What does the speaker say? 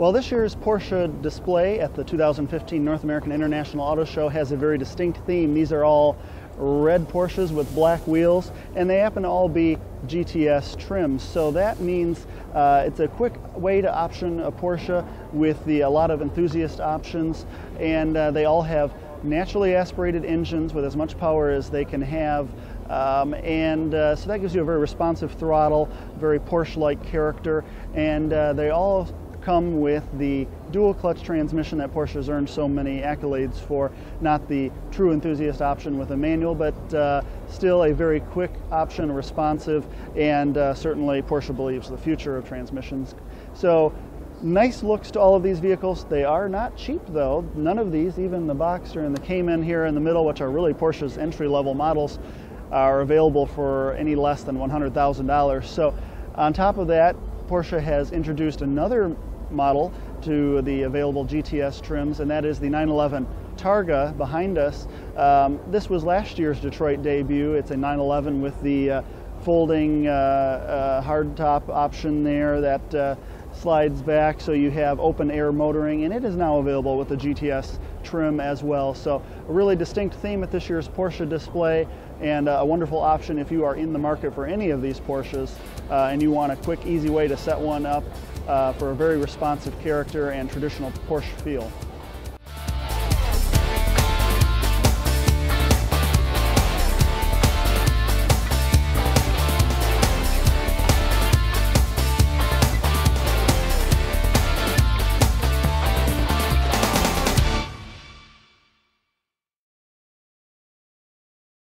Well, this year's Porsche display at the 2015 North American International Auto Show has a very distinct theme. These are all red Porsches with black wheels, and they happen to all be GTS trims. So that means it's a quick way to option a Porsche with a lot of enthusiast options, and they all have naturally aspirated engines with as much power as they can have. So that gives you a very responsive throttle, very Porsche-like character, and they all come with the dual clutch transmission that Porsche has earned so many accolades for. Not the true enthusiast option with a manual, but still a very quick option, responsive, and certainly Porsche believes the future of transmissions. So nice looks to all of these vehicles. They are not cheap though. None of these, even the Boxster and the Cayman here in the middle, which are really Porsche's entry-level models, are available for any less than $100,000. So on top of that, Porsche has introduced another model to the available GTS trims, and that is the 911 Targa behind us. This was last year's Detroit debut. It's a 911 with the folding hardtop option there that slides back, so you have open air motoring, and it is now available with the GTS trim as well. So a really distinct theme at this year's Porsche display, and a wonderful option if you are in the market for any of these Porsches and you want a quick, easy way to set one up for a very responsive character and traditional Porsche feel.